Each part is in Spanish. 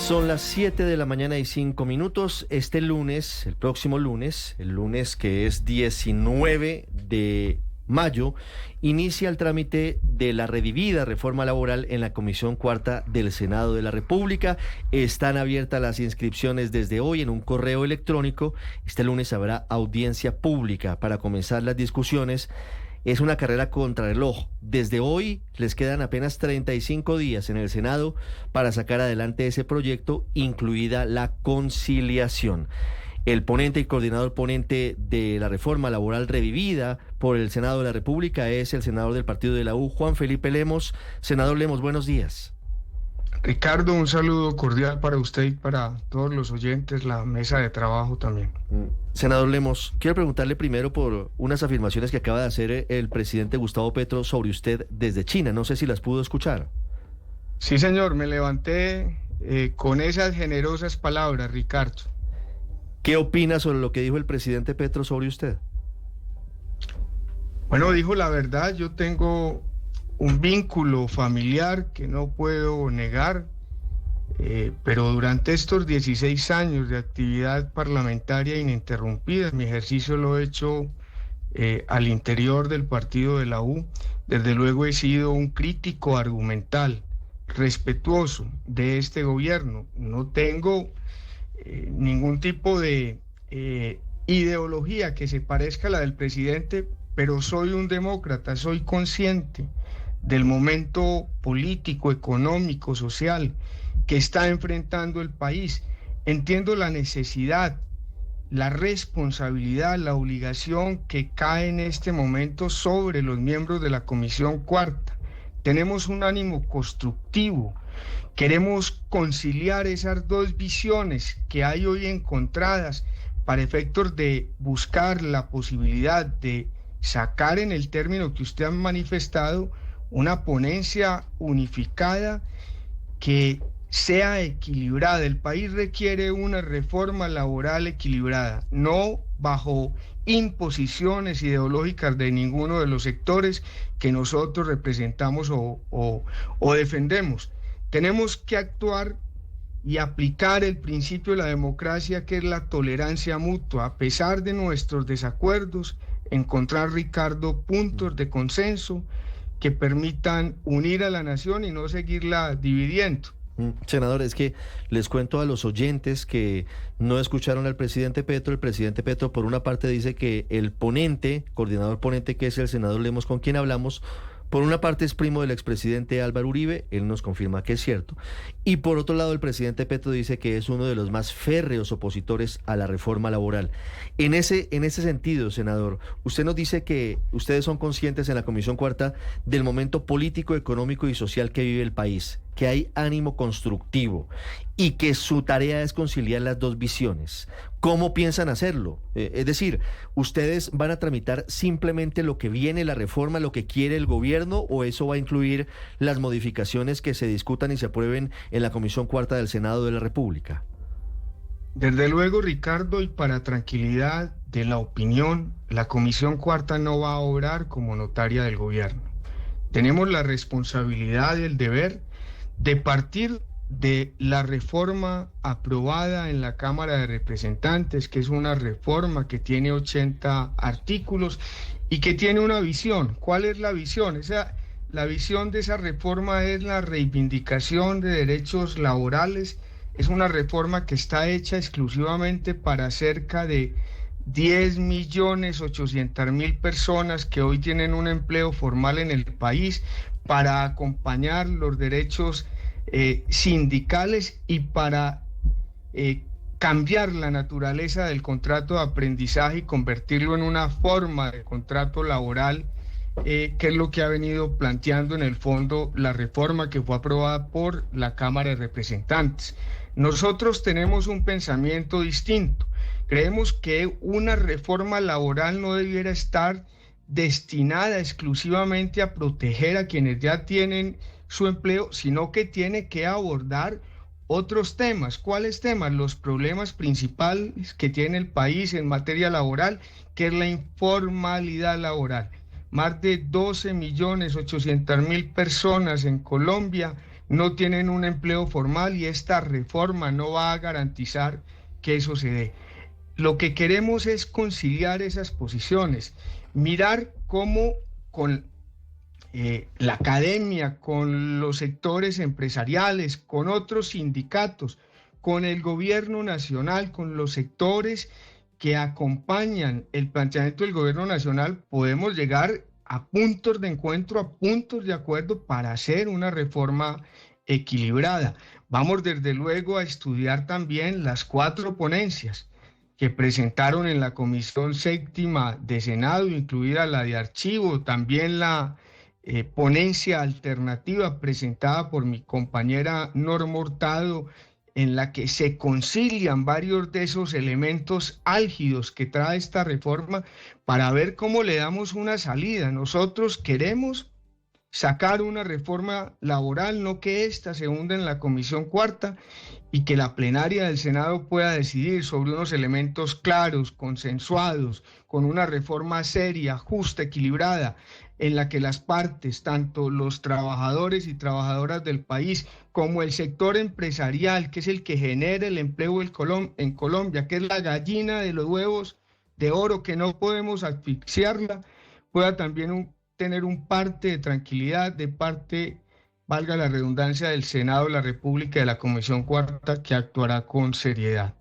Son las 7 de la mañana y 5 minutos. Este lunes, el próximo lunes, el lunes que es 19 de mayo, inicia el trámite de la redivida reforma laboral en la Comisión Cuarta del Senado de la República. Están abiertas las inscripciones desde hoy en un correo electrónico. Este lunes habrá audiencia pública para comenzar las discusiones. Es una carrera contrarreloj. Desde hoy les quedan apenas 35 días en el Senado para sacar adelante ese proyecto, incluida la conciliación. El ponente y coordinador ponente de la reforma laboral revivida por el Senado de la República es el senador del partido de la U, Juan Felipe Lemos. Senador Lemos, buenos días. Ricardo, un saludo cordial para usted y para todos los oyentes, la mesa de trabajo también. Senador Lemos, quiero preguntarle primero por unas afirmaciones que acaba de hacer el presidente Gustavo Petro sobre usted desde China. No sé si las pudo escuchar. Sí, señor, me levanté con esas generosas palabras, Ricardo. ¿Qué opina sobre lo que dijo el presidente Petro sobre usted? Bueno, dijo la verdad. Yo tengo un vínculo familiar que no puedo negar, pero durante estos 16 años de actividad parlamentaria ininterrumpida, mi ejercicio lo he hecho al interior del partido de la U. Desde luego he sido un crítico argumental, respetuoso de este gobierno. No tengo ningún tipo de ideología que se parezca a la del presidente, pero soy un demócrata, soy consciente del momento político, económico, social que está enfrentando el país. Entiendo la necesidad, la responsabilidad, la obligación que cae en este momento sobre los miembros de la Comisión Cuarta. Tenemos un ánimo constructivo, queremos conciliar esas dos visiones que hay hoy encontradas para efectos de buscar la posibilidad de sacar, en el término que usted ha manifestado, una ponencia unificada que sea equilibrada. El país requiere una reforma laboral equilibrada, no bajo imposiciones ideológicas de ninguno de los sectores que nosotros representamos o defendemos. Tenemos que actuar y aplicar el principio de la democracia, que es la tolerancia mutua. A pesar de nuestros desacuerdos, encontrar, Ricardo, puntos de consenso que permitan unir a la nación y no seguirla dividiendo. Senador, es que les cuento a los oyentes que no escucharon al presidente Petro. El presidente Petro, por una parte, dice que el ponente, coordinador ponente, que es el senador Lemos, con quien hablamos, por una parte es primo del expresidente Álvaro Uribe, él nos confirma que es cierto, y por otro lado el presidente Petro dice que es uno de los más férreos opositores a la reforma laboral. En ese sentido, senador, usted nos dice que ustedes son conscientes en la Comisión Cuarta del momento político, económico y social que vive el país, que hay ánimo constructivo y que su tarea es conciliar las dos visiones. ¿Cómo piensan hacerlo? Es decir, ¿ustedes van a tramitar simplemente lo que viene, la reforma, lo que quiere el gobierno, o eso va a incluir las modificaciones que se discutan y se aprueben en la Comisión Cuarta del Senado de la República? Desde luego, Ricardo, y para tranquilidad de la opinión, la Comisión Cuarta no va a obrar como notaria del gobierno. Tenemos la responsabilidad y el deber de partir de la reforma aprobada en la Cámara de Representantes, que es una reforma que tiene 80 artículos y que tiene una visión. ¿Cuál es la visión? La visión de esa reforma es la reivindicación de derechos laborales. Es una reforma que está hecha exclusivamente para cerca de 10.800.000 personas que hoy tienen un empleo formal en el país, para acompañar los derechos sindicales y para cambiar la naturaleza del contrato de aprendizaje y convertirlo en una forma de contrato laboral, que es lo que ha venido planteando en el fondo la reforma que fue aprobada por la Cámara de Representantes. Nosotros tenemos un pensamiento distinto. Creemos que una reforma laboral no debiera estar destinada exclusivamente a proteger a quienes ya tienen su empleo, sino que tiene que abordar otros temas. ¿Cuáles temas? Los problemas principales que tiene el país en materia laboral, que es la informalidad laboral. Más de 12.800.000 personas en Colombia no tienen un empleo formal y esta reforma no va a garantizar que eso se dé. Lo que queremos es conciliar esas posiciones, mirar cómo con la academia, con los sectores empresariales, con otros sindicatos, con el gobierno nacional, con los sectores que acompañan el planteamiento del gobierno nacional, podemos llegar a puntos de encuentro, a puntos de acuerdo para hacer una reforma equilibrada. Vamos desde luego a estudiar también las 4 ponencias que presentaron en la Comisión Séptima de Senado, incluida la de Archivo, también la ponencia alternativa presentada por mi compañera Norma Hurtado, en la que se concilian varios de esos elementos álgidos que trae esta reforma para ver cómo le damos una salida. Nosotros queremos sacar una reforma laboral, no que ésta se hunda en la Comisión Cuarta y que la plenaria del Senado pueda decidir sobre unos elementos claros, consensuados, con una reforma seria, justa, equilibrada, en la que las partes, tanto los trabajadores y trabajadoras del país, como el sector empresarial, que es el que genera el empleo en Colombia, que es la gallina de los huevos de oro, que no podemos asfixiarla, pueda también tener un parte de tranquilidad de parte, valga la redundancia, del Senado de la República y de la Comisión Cuarta, que actuará con seriedad.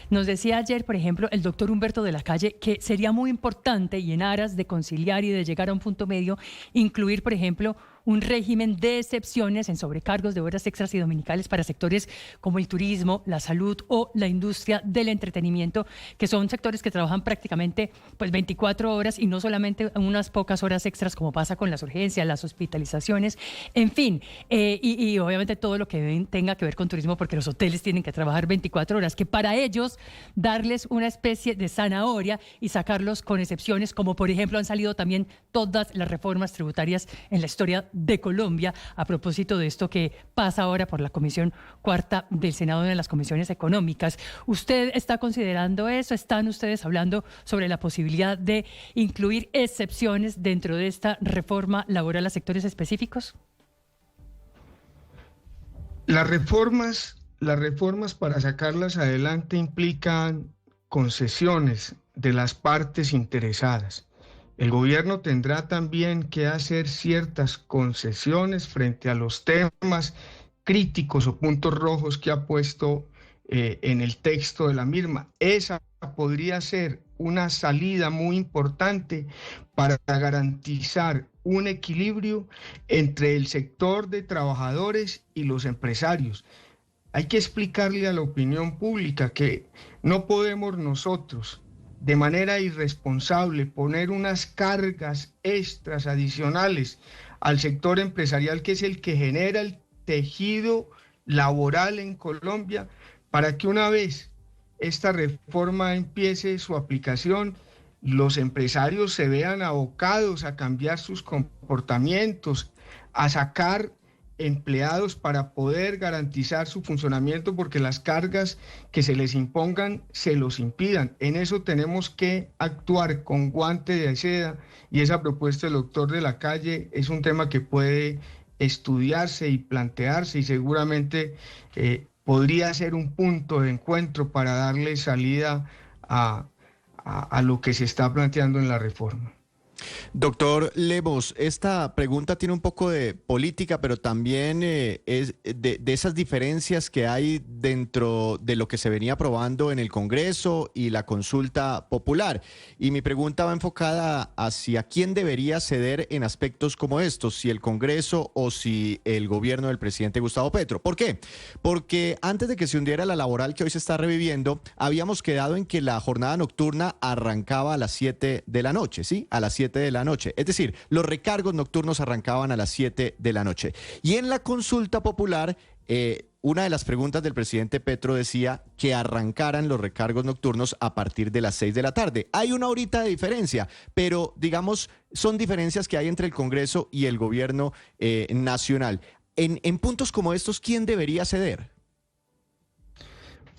Nos decía ayer, por ejemplo, el doctor Humberto de la Calle, que sería muy importante y en aras de conciliar y de llegar a un punto medio, incluir, por ejemplo, un régimen de excepciones en sobrecargos de horas extras y dominicales para sectores como el turismo, la salud o la industria del entretenimiento, que son sectores que trabajan prácticamente pues 24 horas y no solamente unas pocas horas extras como pasa con las urgencias, las hospitalizaciones, en fin, y obviamente todo lo que tenga que ver con turismo, porque los hoteles tienen que trabajar 24 horas, que para ellos darles una especie de zanahoria y sacarlos con excepciones, como por ejemplo han salido también todas las reformas tributarias en la historia de Colombia, a propósito de esto que pasa ahora por la Comisión Cuarta del Senado de las Comisiones Económicas. ¿Usted está considerando eso? ¿Están ustedes hablando sobre la posibilidad de incluir excepciones dentro de esta reforma laboral a sectores específicos? Las reformas para sacarlas adelante implican concesiones de las partes interesadas. El gobierno tendrá también que hacer ciertas concesiones frente a los temas críticos o puntos rojos que ha puesto en el texto de la misma. Esa podría ser una salida muy importante para garantizar un equilibrio entre el sector de trabajadores y los empresarios. Hay que explicarle a la opinión pública que no podemos nosotros, de manera irresponsable, poner unas cargas extras adicionales al sector empresarial, que es el que genera el tejido laboral en Colombia, para que una vez esta reforma empiece su aplicación, los empresarios se vean abocados a cambiar sus comportamientos, a sacar empleados para poder garantizar su funcionamiento, porque las cargas que se les impongan se los impidan. En eso tenemos que actuar con guante de seda, y esa propuesta del doctor de la Calle es un tema que puede estudiarse y plantearse, y seguramente podría ser un punto de encuentro para darle salida a lo que se está planteando en la reforma. Doctor Lemos, esta pregunta tiene un poco de política, pero también es de esas diferencias que hay dentro de lo que se venía aprobando en el Congreso y la consulta popular. Y mi pregunta va enfocada hacia quién debería ceder en aspectos como estos, si el Congreso o si el gobierno del presidente Gustavo Petro. ¿Por qué? Porque antes de que se hundiera la laboral que hoy se está reviviendo, habíamos quedado en que la jornada nocturna arrancaba a las 7 de la noche, ¿sí? A las 7 de la noche. Es decir, los recargos nocturnos arrancaban a las 7 de la noche. Y en la consulta popular, una de las preguntas del presidente Petro decía que arrancaran los recargos nocturnos a partir de las 6 de la tarde. Hay una horita de diferencia, pero digamos, son diferencias que hay entre el Congreso y el gobierno nacional. En puntos como estos, ¿quién debería ceder?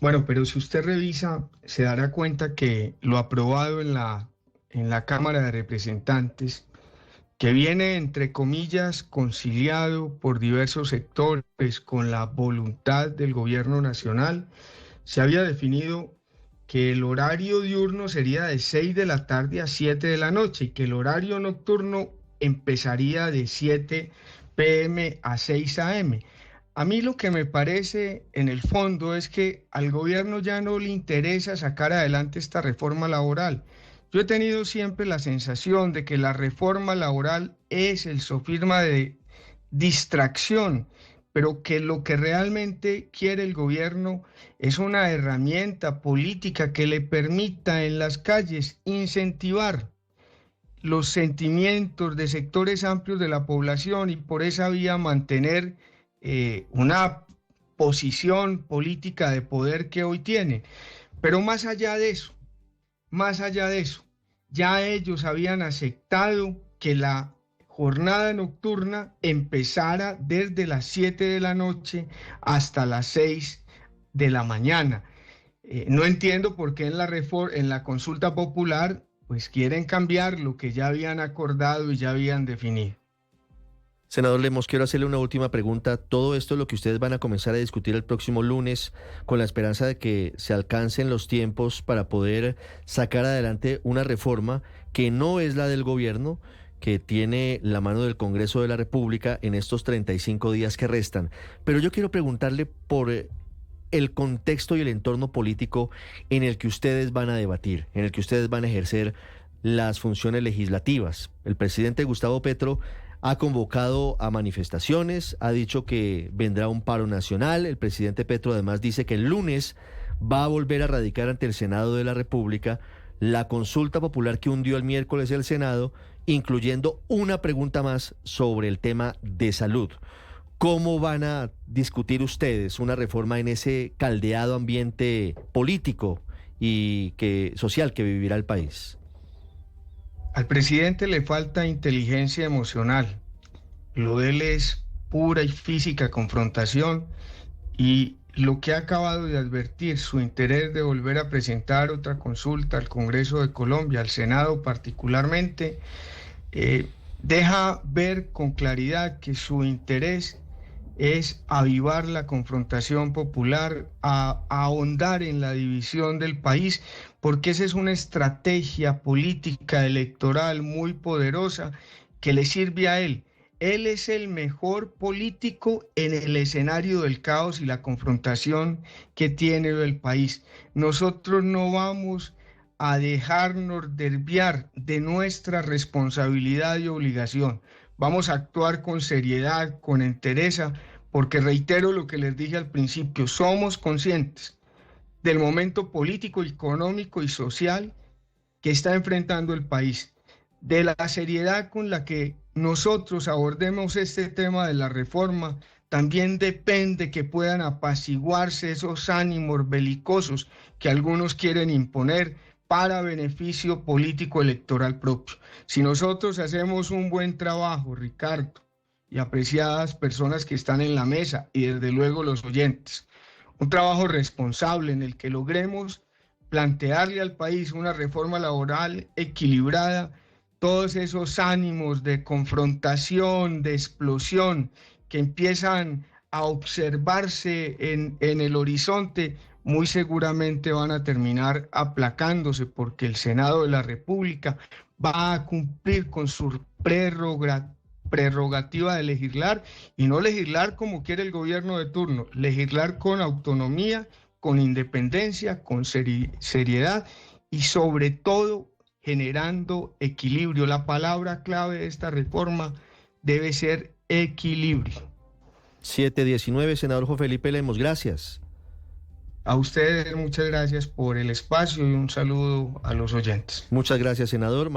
Bueno, pero si usted revisa, se dará cuenta que lo aprobado en la Cámara de Representantes que viene, entre comillas, conciliado por diversos sectores con la voluntad del gobierno nacional, se había definido que el horario diurno sería de 6 de la tarde a 7 de la noche y que el horario nocturno empezaría de 7 p.m. a 6 a.m. A mí lo que me parece en el fondo es que al gobierno ya no le interesa sacar adelante esta reforma laboral. Yo he tenido siempre la sensación de que la reforma laboral es el sofisma de distracción, pero que lo que realmente quiere el gobierno es una herramienta política que le permita en las calles incentivar los sentimientos de sectores amplios de la población y por esa vía mantener una posición política de poder que hoy tiene. Pero más allá de eso, ya ellos habían aceptado que la jornada nocturna empezara desde las 7 de la noche hasta las 6 de la mañana. No entiendo por qué en la consulta popular pues quieren cambiar lo que ya habían acordado y ya habían definido. Senador Lemos, quiero hacerle una última pregunta. Todo esto es lo que ustedes van a comenzar a discutir el próximo lunes con la esperanza de que se alcancen los tiempos para poder sacar adelante una reforma que no es la del gobierno, que tiene la mano del Congreso de la República en estos 35 días que restan. Pero yo quiero preguntarle por el contexto y el entorno político en el que ustedes van a debatir, en el que ustedes van a ejercer las funciones legislativas. El presidente Gustavo Petro ha convocado a manifestaciones, ha dicho que vendrá un paro nacional. El presidente Petro además dice que el lunes va a volver a radicar ante el Senado de la República la consulta popular que hundió el miércoles el Senado, incluyendo una pregunta más sobre el tema de salud. ¿Cómo van a discutir ustedes una reforma en ese caldeado ambiente político y social que vivirá el país? Al presidente le falta inteligencia emocional. Lo de él es pura y física confrontación y lo que ha acabado de advertir, su interés de volver a presentar otra consulta al Congreso de Colombia, al Senado particularmente, deja ver con claridad que su interés es avivar la confrontación popular, a ahondar en la división del país, porque esa es una estrategia política electoral muy poderosa que le sirve a él. Él es el mejor político en el escenario del caos y la confrontación que tiene el país. Nosotros no vamos a dejarnos desviar de nuestra responsabilidad y obligación. Vamos a actuar con seriedad, con entereza, porque reitero lo que les dije al principio, somos conscientes del momento político, económico y social que está enfrentando el país, de la seriedad con la que nosotros abordemos este tema de la reforma. También depende que puedan apaciguarse esos ánimos belicosos que algunos quieren imponer para beneficio político electoral propio. Si nosotros hacemos un buen trabajo, Ricardo, y apreciadas personas que están en la mesa, y desde luego los oyentes, un trabajo responsable en el que logremos plantearle al país una reforma laboral equilibrada, todos esos ánimos de confrontación, de explosión que empiezan a observarse en el horizonte, muy seguramente van a terminar aplacándose, porque el Senado de la República va a cumplir con su prerrogativa de legislar, y no legislar como quiere el gobierno de turno, legislar con autonomía, con independencia, con seriedad y sobre todo generando equilibrio. La palabra clave de esta reforma debe ser equilibrio. 7:19, senador Juan Felipe Lemos, gracias. A ustedes muchas gracias por el espacio y un saludo a los oyentes. Muchas gracias, senador.